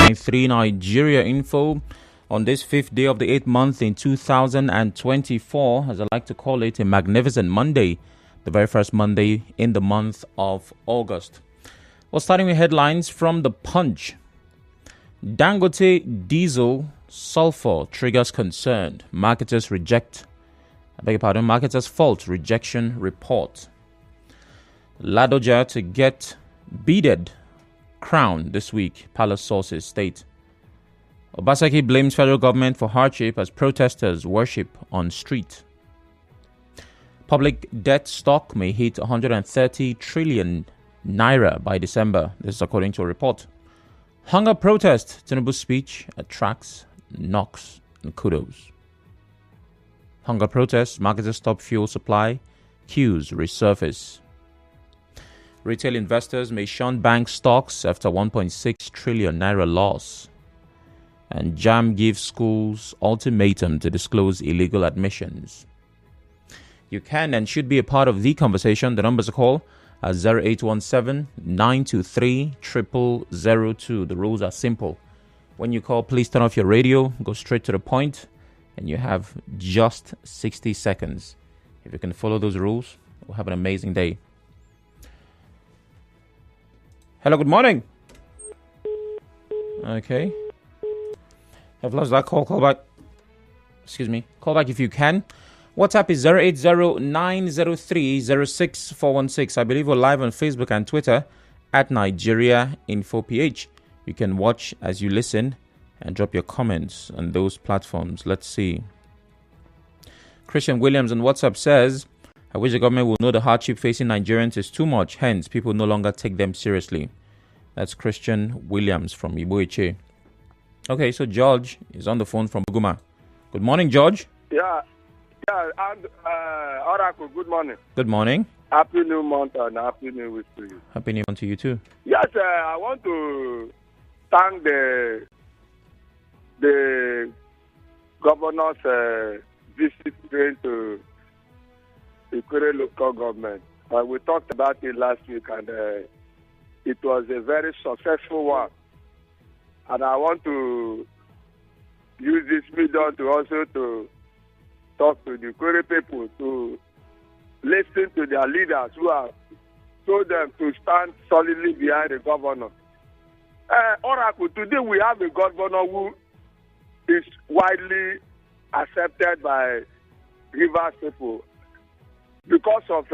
99.3 Nigeria Info on this 5th day of the 8th month in 2024, as I like to call it, a magnificent Monday, the very first Monday in the month of August. Well, starting with headlines from The Punch. Dangote diesel sulfur triggers concern. Marketers fault rejection report. Ladoja to get beaded crown this week, palace sources state. Obaseki blames federal government for hardship as protesters worship on street. Public debt stock may hit 130 trillion naira by December. This is according to a report. Hunger protest. Tinubu's speech attracts knocks and kudos. Hunger protest. Marketers stop fuel supply. Queues resurface. Retail investors may shun bank stocks after 1.6 trillion naira loss. And JAM gives schools ultimatum to disclose illegal admissions. You can and should be a part of the conversation. The numbers to call are 0817-923-0002. The rules are simple. When you call, please turn off your radio, go straight to the point, and you have just 60 seconds. If you can follow those rules, we'll have an amazing day. Hello, good morning. Okay. I've lost that call. Call back. Excuse me. Call back if you can. WhatsApp is 080-903-06416. I believe we're live on Facebook and Twitter at Nigeria Info PH. You can watch as you listen and drop your comments on those platforms. Let's see. Christian Williams on WhatsApp says, I wish the government will know the hardship facing Nigerians is too much. Hence, people no longer take them seriously. That's Christian Williams from Iboiche. Okay, so George is on the phone from Buguma. Good morning, George. Yeah, and Oracle, good morning. Good morning. Happy New Month and Happy New Week to you. Happy New Month to you too. Yes, I want to thank the governor's visit to Ikure local government. We talked about it last week, and it was a very successful one. And I want to use this medium to also to talk to the Ikure people, to listen to their leaders who have told them to stand solidly behind the governor. Oracle, today we have a governor who is widely accepted by Rivers people because of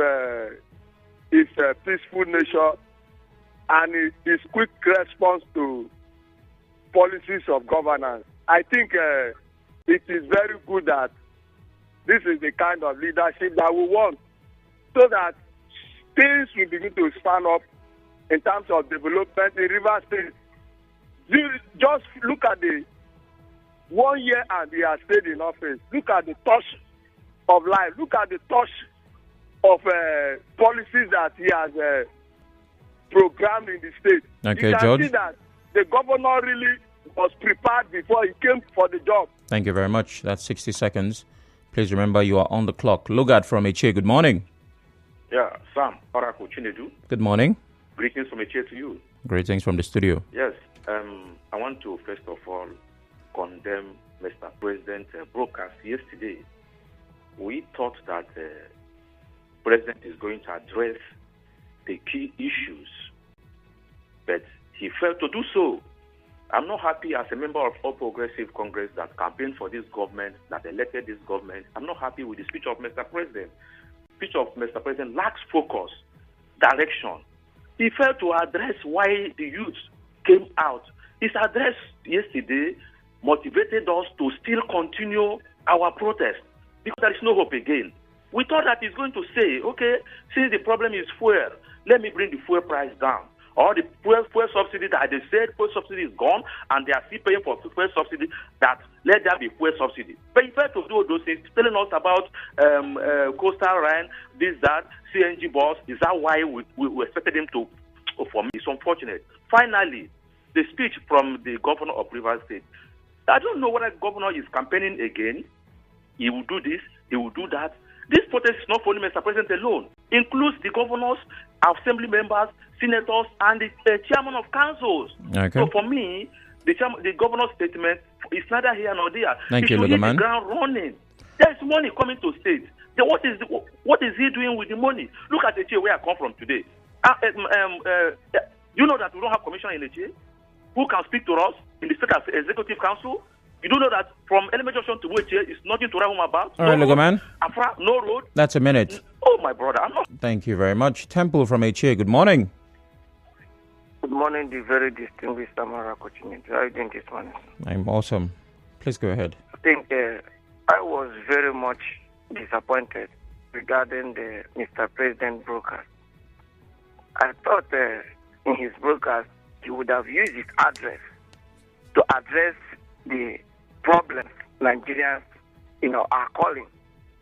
his peaceful nature and his quick response to policies of governance. I think it is very good that this is the kind of leadership that we want, so that things will begin to stand up in terms of development in Rivers State. Just look at the 1 year and he has stayed in office. Look at the touch of life. Look at the touch of policies that he has programmed in the state. Okay, you can George. see that the governor really was prepared before he came for the job. Thank you very much. That's 60 seconds. Please remember you are on the clock. Lugard from Eche, good morning. Yeah, Sam, Oracle Chinedu. Good morning. Greetings from Eche to you. Greetings from the studio. Yes, I want to first of all condemn Mr. President's broadcast yesterday. We thought that the President is going to address the key issues, but he failed to do so. I'm not happy as a member of All Progressive Congress that campaigned for this government, that elected this government. I'm not happy with the speech of Mr. President. The speech of Mr. President lacks focus, direction. He failed to address why the youth came out. His address yesterday motivated us to still continue our protest because there is no hope again. We thought that he's going to say, okay, since the problem is fuel, let me bring the fuel price down. Or the fuel subsidy that they said fuel subsidy is gone and they are still paying for fuel subsidy, that let there be fuel subsidy. But he failed to do those things, telling us about coastal Rhine, this, that, CNG bus. Is that why we expected him to, for me, it's unfortunate. Finally, the speech from the governor of Rivers State. I don't know whether the governor is campaigning again. He will do this, he will do that. This protest is not for only Mr. President alone. It includes the governors, assembly members, senators, and the chairman of councils. Okay. So for me, the governor's statement is neither here nor there. Thank you, Lugaman. The ground running. There is money coming to state. Then what is he doing with the money? Look at Eche, where I come from today. You know that we don't have commissioner in Eche who can speak to us in the state executive council. You do know that from Element Junction to Eche is nothing to write home about. All right, Lugaman. Afra, no road. That's a minute. Oh, my brother. Thank you very much. Temple from Eche, good morning. Good morning, the very distinguished Tamara Kochini. How are you doing this morning? I'm awesome. Please go ahead. I think I was very much disappointed regarding the Mr. President broadcast. I thought in his broadcast he would have used his address to address the problems Nigerians, are calling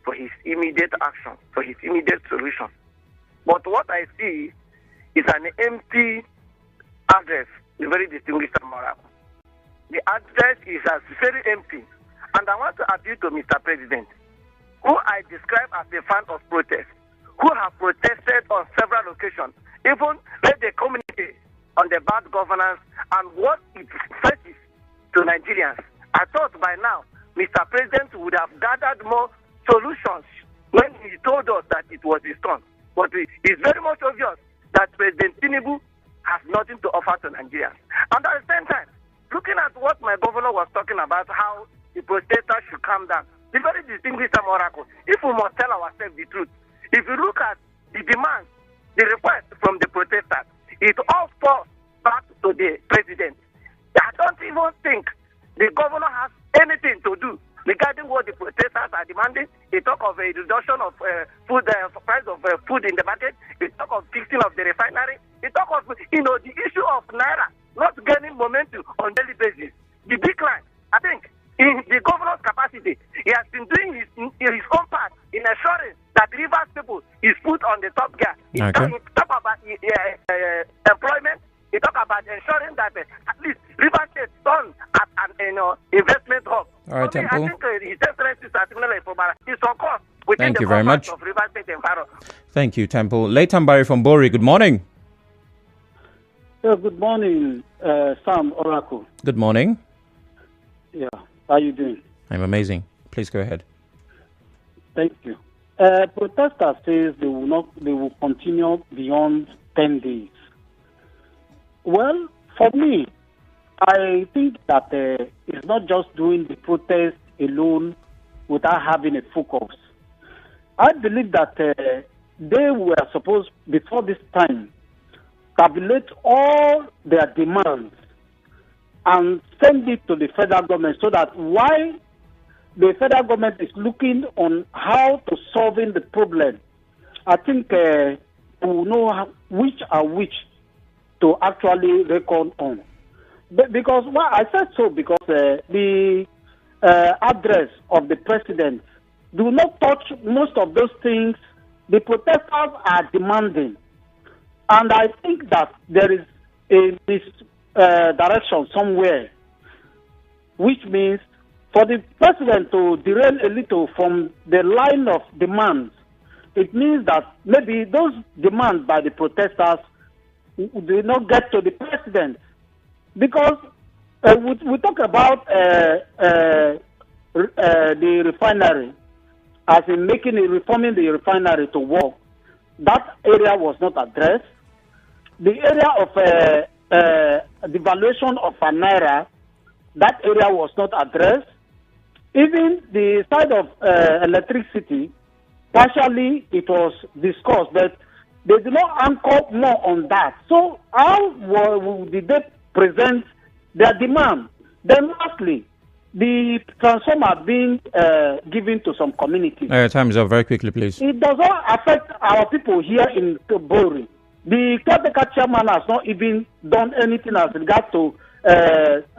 for his immediate action, for his immediate solution. But what I see is an empty address, the very distinguished Tamara. The address is very empty. And I want to appeal to Mr. President, who I describe as a fan of protest, who have protested on several occasions, even let the community on the bad governance and what it fetches to Nigerians. I thought by now Mr. President would have gathered more solutions when he told us that it was his turn. But it's very much obvious that President Tinubu has nothing to offer to Nigerians. And at the same time, looking at what my governor was talking about, how the protesters should calm down, the very distinguished Oracle, if we must tell ourselves the truth, if you look at the demands, the request from the protesters, it all falls back to the president. I don't even think the governor has anything to do regarding what the protesters are demanding. They talk of a reduction of food, price of food in the market. They talk of fixing of the refinery. They talk of, the issue of Naira not gaining momentum on daily basis. The decline, I think, in the governor's capacity, he has been doing his own part in ensuring that Rivers people is put on the top gear. He talk about employment. He talk about ensuring that at least Rivers State done at an investment hub. All right, Temple. I think His Excellency is on course within Thank the you very much. of Rivers State environment. Thank you, Temple. Leighton Barry from Bori, good morning. Yeah, good morning, Sam Oracle. Good morning. Yeah, how are you doing? I'm amazing. Please go ahead. Thank you. Protesters says they will continue beyond 10 days. Well, for me, I think that it's not just doing the protest alone without having a focus. I believe that they were supposed, before this time, tabulate all their demands and send it to the federal government so that while the federal government is looking on how to solving the problem, I think we will know which are which to actually reckon on. Because I said so because the address of the president do not touch most of those things the protesters are demanding. And I think that there is this direction somewhere, which means for the president to derail a little from the line of demands, it means that maybe those demands by the protesters do not get to the president. Because we talk about the refinery, as in reforming the refinery to work. That area was not addressed. The area of the valuation of Naira, that area was not addressed. Even the side of electricity, partially it was discussed, but they did not anchor more on that. So how did they present their demand? Then lastly, the transformer being given to some communities. Time is up. Very quickly, please. It does not affect our people here in Bori. The caretaker chairman has not even done anything as regards to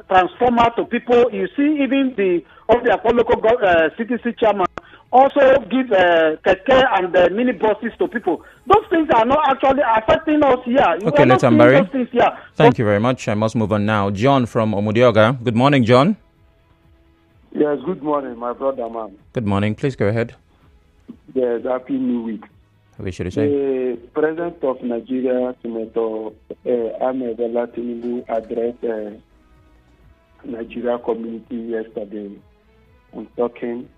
transformer to people. You see, even the local CTC chairman also give keke and mini buses to people. Those things are not actually affecting us here. Okay, Leighton Barry. Thank you very much. I must move on now. John from Omudioga. Good morning, John. Yes, good morning, my brother, man. Good morning. Please go ahead. Yes, happy new week. What should I say? The President of Nigeria, Senator Ahmed Bola Tinubu, addressed Nigeria community yesterday on talking.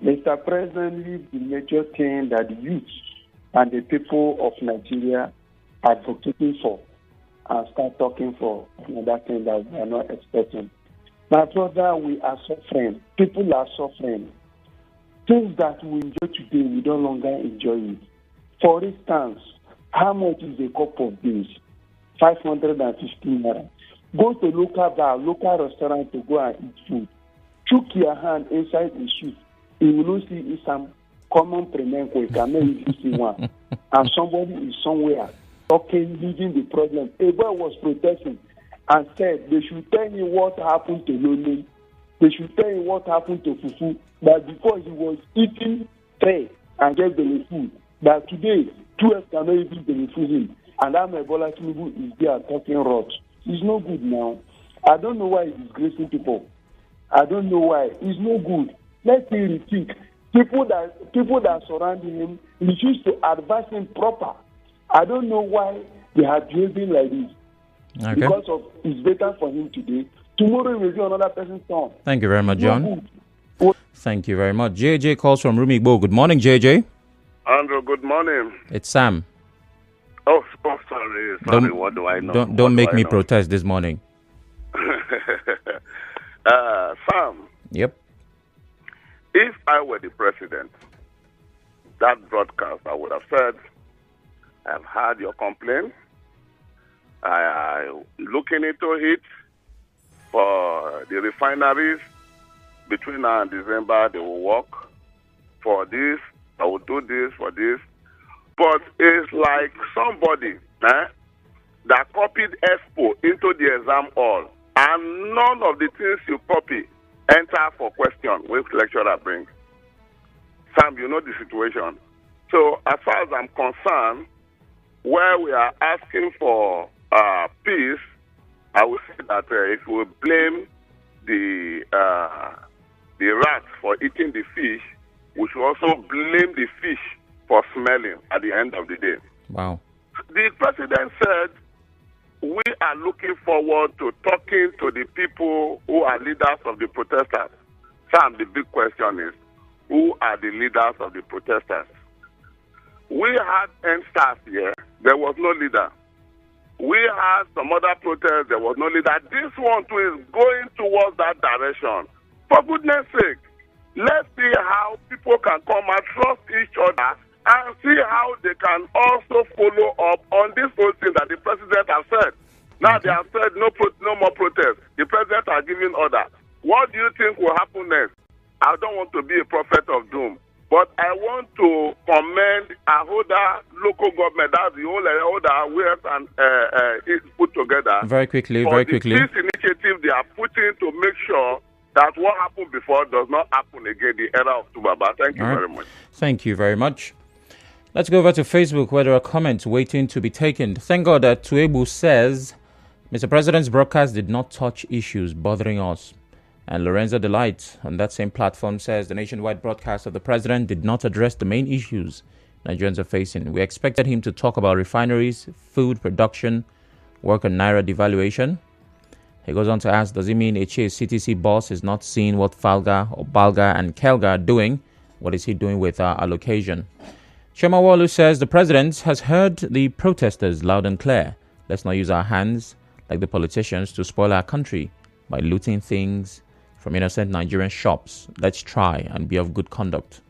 Mr. President, leave the major thing that the youth and the people of Nigeria are advocating for and start talking for another thing that we are not expecting. My brother, we are suffering. People are suffering. Things that we enjoy today, we no longer enjoy it. For instance, how much is a cup of beans? 550 naira. Go to local bar, local restaurant to go and eat food. Chook your hand inside the soup. You will not see some common premenko. You can maybe see one. And somebody is somewhere talking, leaving the problem. A boy was protesting and said they should tell me what happened to Lolo. They should tell me what happened to Fufu. But before he was eating pay and get the food. But today, 2 cannot even benefit him. And that Ebola Tinubu is there talking rot. It's no good now. I don't know why he's disgracing people. I don't know why. It's no good. Let him rethink. People that surround him refuse to advise him proper. I don't know why they are behaving like this. Okay. Because of it's better for him today. Tomorrow will be another person's turn. Thank you very much, John. Thank you very much. JJ calls from Rumigbo. Good morning, JJ. Andrew, good morning. It's Sam. Oh, sorry. What do I know? Don't make me protest this morning. Sam. Yep. If I were the president, that broadcast, I would have said, I've heard your complaint. I'm looking into it for the refineries. Between now and December, they will work for this. I will do this for this. But it's like somebody that copied Expo into the exam hall, and none of the things you copy enter for question which lecturer brings. Sam, you know the situation. So as far as I'm concerned, where we are asking for peace, I would say that if we blame the rats for eating the fish, we should also blame the fish for smelling at the end of the day. Wow. The president said, we are looking forward to talking to the people who are leaders of the protesters. Sam, the big question is, who are the leaders of the protesters? We had NSTARS here. There was no leader. We had some other protests. There was no leader. This one too is going towards that direction. For goodness sake, let's see how people can come and trust each other and see how they can also follow up on this whole thing that the president has said. Now they have said no more protests. The president has given order. What do you think will happen next? I don't want to be a prophet of doom, but I want to commend Ahoda local government. That's the only Ahoda West and is put together. Very quickly. This initiative they are putting to make sure that what happened before does not happen again, the era of Tubaba. Thank you very much. Thank you very much. Let's go over to Facebook where there are comments waiting to be taken. Thank God that Tuebu says, Mr. President's broadcast did not touch issues bothering us. And Lorenzo Delight on that same platform says the nationwide broadcast of the president did not address the main issues Nigerians are facing. We expected him to talk about refineries, food production, work on Naira devaluation. He goes on to ask, does it mean HA CTC boss is not seeing what Falga or Balga and Kelga are doing? What is he doing with our allocation? Chemawalu says the president has heard the protesters loud and clear. Let's not use our hands like the politicians to spoil our country by looting things from innocent Nigerian shops. Let's try and be of good conduct.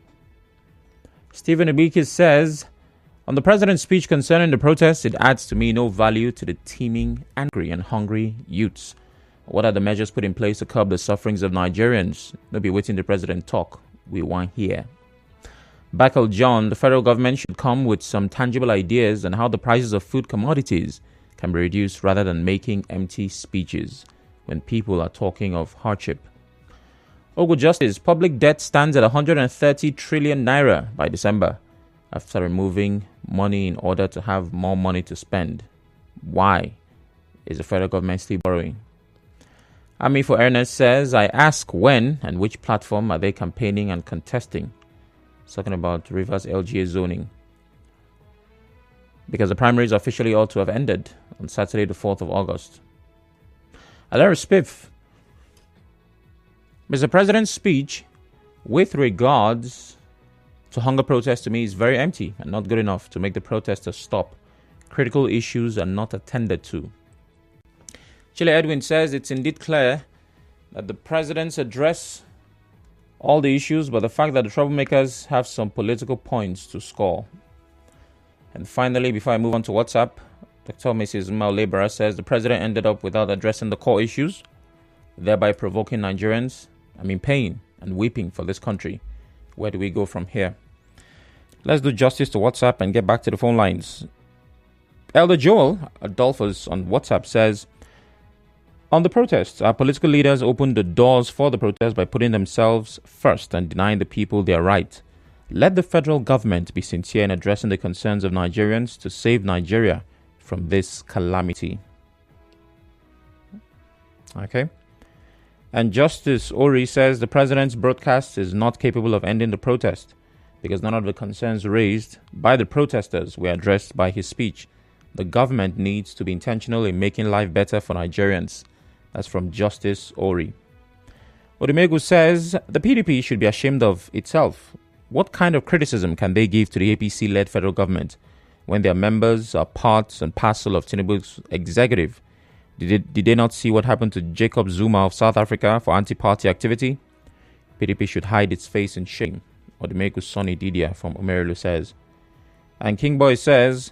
Stephen Ibiki says, on the president's speech concerning the protests, it adds to me no value to the teeming, angry and hungry youths. What are the measures put in place to curb the sufferings of Nigerians? No be waiting the president talk. We want hear. Bakel John, the federal government should come with some tangible ideas on how the prices of food commodities can be reduced rather than making empty speeches when people are talking of hardship. Ogo Justice, public debt stands at 130 trillion naira by December after removing money in order to have more money to spend. Why is the federal government still borrowing? Army for Ernest says, I ask when and which platform are they campaigning and contesting? Talking about Rivers LGA zoning. Because the primaries officially ought to have ended on Saturday the 4th of August. Alara Spiff, Mr. President's speech with regards to hunger protests to me is very empty and not good enough to make the protesters stop. Critical issues are not attended to. Chile Edwin says it's indeed clear that the president's address all the issues, but the fact that the troublemakers have some political points to score. And finally, before I move on to WhatsApp, Dr. Mrs. Maulebra says the president ended up without addressing the core issues, thereby provoking Nigerians, paying and weeping for this country. Where do we go from here? Let's do justice to WhatsApp and get back to the phone lines. Elder Joel Adolphus on WhatsApp says, on the protests, our political leaders opened the doors for the protest by putting themselves first and denying the people their right. Let the federal government be sincere in addressing the concerns of Nigerians to save Nigeria from this calamity. Okay. And Justice Ori says the president's broadcast is not capable of ending the protest because none of the concerns raised by the protesters were addressed by his speech. The government needs to be intentional in making life better for Nigerians. That's from Justice Ori. Odumegu says the PDP should be ashamed of itself. What kind of criticism can they give to the APC-led federal government when their members are part and parcel of Tinubu's executive? Did they not see what happened to Jacob Zuma of South Africa for anti-party activity? PDP should hide its face in shame. Odumegu Sonny Didia from Omerulu says. And King Boy says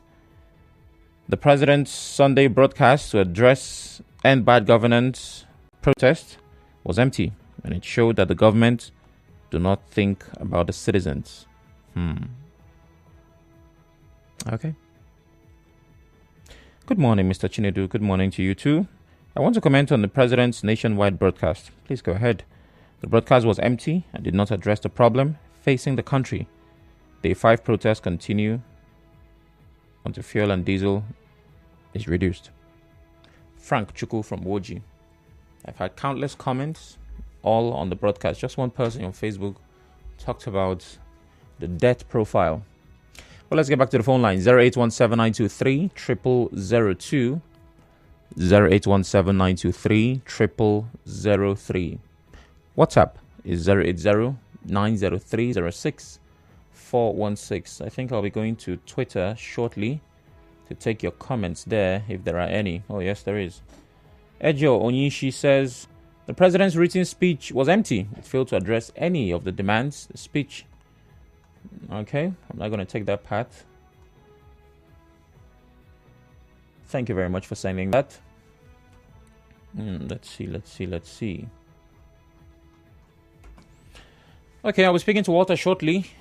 the president's Sunday broadcast to address end bad governance protest was empty, and it showed that the government do not think about the citizens. Okay. Good morning, Mr. Chinedu. Good morning to you too. I want to comment on the president's nationwide broadcast. Please go ahead. The broadcast was empty and did not address the problem facing the country. Day 5 protests continue until fuel and diesel is reduced. Frank Chuku from Woji. I've had countless comments, all on the broadcast. Just one person on Facebook talked about the debt profile. Well, let's get back to the phone line. 08179230002. 08179230003. WhatsApp is 080-903-06416. I think I'll be going to Twitter shortly to take your comments there, if there are any. Oh, yes, there is. Ejo Onishi says, the president's written speech was empty. It failed to address any of the demands. The speech. Okay, I'm not going to take that part. Thank you very much for sending that. Let's see. Okay, I'll be speaking to Walter shortly,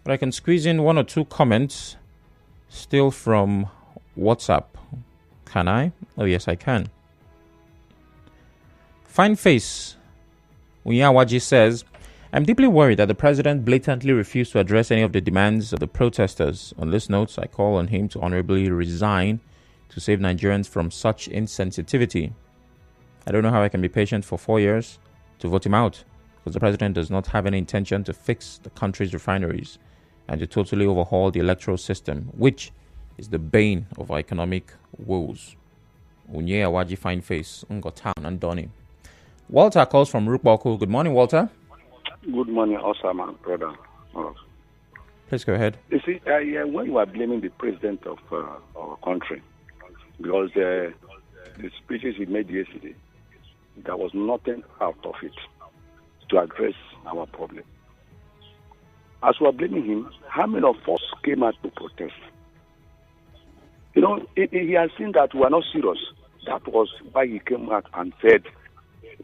but I can squeeze in one or two comments still from WhatsApp. Can I? Oh, yes, I can. Fine Face Unyawaji says, I'm deeply worried that the president blatantly refused to address any of the demands of the protesters. On this note, I call on him to honorably resign to save Nigerians from such insensitivity. I don't know how I can be patient for 4 years to vote him out, because the president does not have any intention to fix the country's refineries and to totally overhaul the electoral system, which is the bane of our economic woes. Unyawaji Fine Face Ungotan and Donny. Walter calls from Rukboko. Good morning, Walter. Good morning, also, my brother. Please go ahead. You see, when you are blaming the president of our country, because the speeches he made yesterday, there was nothing out of it to address our problem. As we are blaming him, how many of us came out to protest? You know, he has seen that we are not serious. That was why he came out and said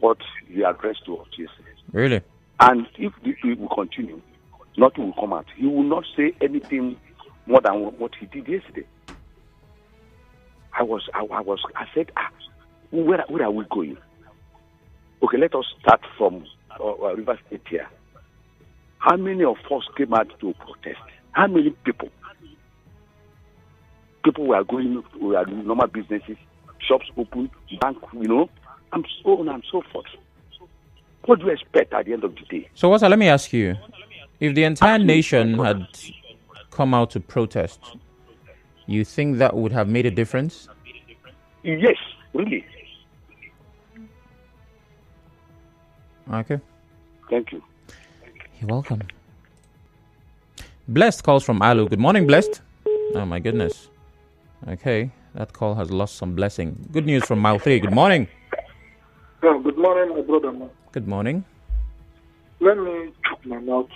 what he addressed to us yesterday. Really? And if we will continue, nothing will come out. He will not say anything more than what he did yesterday. I said, where are we going? Okay, let us start from River State here. How many of us came out to protest? How many people? People were doing normal businesses, shops open, bank, and so on and so forth. What do you expect at the end of the day? So, let me ask you, if the entire nation had come out to protest, you think that would have made a difference? Yes, really. Okay. Thank you. You're welcome. Blessed calls from Alu. Good morning, Blessed. Oh, my goodness. Okay, that call has lost some blessing. Good news from Mile 3. Good morning. Yeah, good morning, my brother. Man. Good morning. Let me choke my mouth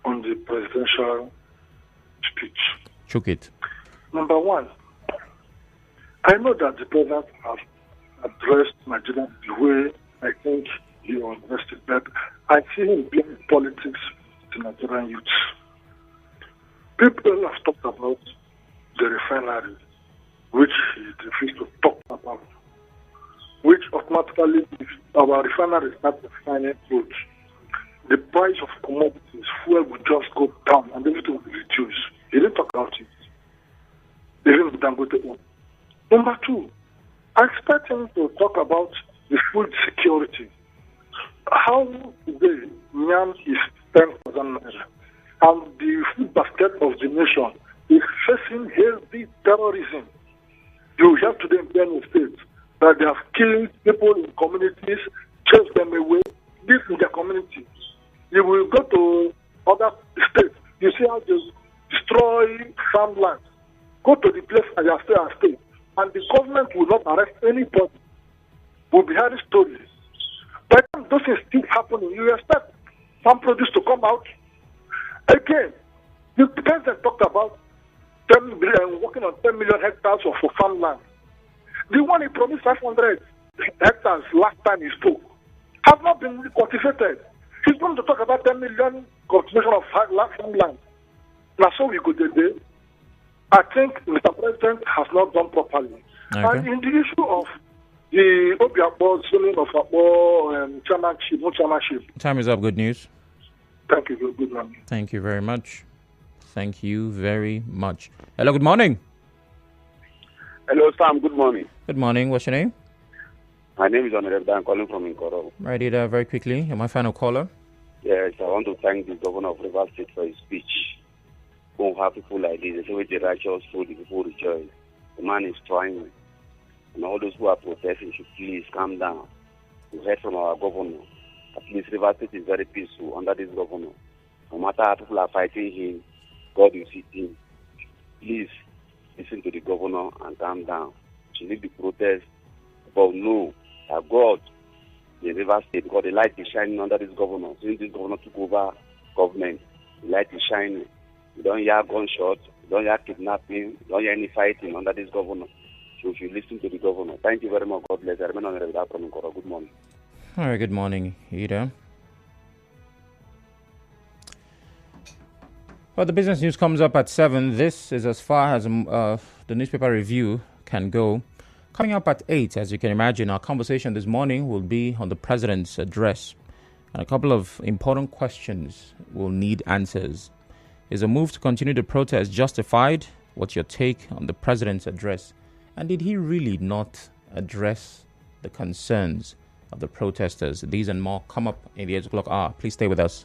on the presidential speech. Choke it. Number one, I know that the president has addressed Nigeria the way I think he addressed it, but I see him blaming politics to Nigerian youth. People have talked about the refinery, which he refused to talk about, which automatically, if our refinery starts refining crude, the price of commodities, fuel will just go down and everything will be reduced. He didn't talk about it. Even Dangote one. Number two, I expect him to talk about the food security. How today Nyam is 10,000 naira, and the food basket of the nation is facing heavy terrorism. You hear today in Benue State that they have killed people in communities, chased them away, live in their communities. You will go to other states, you see how they destroy farmland. Go to the place and stay, and the government will not arrest anybody. We'll be hearing stories. But those things still happening. You expect some produce to come out. Again, the president talked about 10 billion, working on 10 million hectares of farmland. The one he promised 500 hectares last time he spoke has not been cultivated. He's going to talk about 10 million cultivation of farmland. Now, so we go today. I think Mr. President has not done properly. Okay. And in the issue of the Obiakpo zoning of Akpo chairmanship, no chairmanship. Time is up. Good news. Thank you. Good morning. Thank you very much. Thank you very much. Hello, good morning. Hello, Sam. Good morning. Good morning. What's your name? My name is Honorable. I'm calling from Nkoro. Right here, very quickly. You're my final caller. Yes, I want to thank the governor of Rivers State for his speech. Don't have people like this. They say with the righteous food, the people rejoice. The man is trying. And all those who are protesting should please calm down. We heard from our governor. At least Rivers State is very peaceful under this governor. No matter how people are fighting him, God will see him. Please listen to the governor and calm down. She need the protest, but know that God, the Rivers State, because the light is shining under this governor. Since this governor took over government, the light is shining. You don't hear gunshots, you don't hear kidnapping, you don't hear any fighting under this governor. So you should listen to the governor. Thank you very much. God bless. I remain on the from Nkoro. Good morning. All right, good morning, Ida. Well, the business news comes up at 7. This is as far as the newspaper review can go. Coming up at 8, as you can imagine, our conversation this morning will be on the president's address. And a couple of important questions will need answers. Is a move to continue the protest justified? What's your take on the president's address? And did he really not address the concerns of the protesters? These and more come up in the 8 o'clock hour. Please stay with us.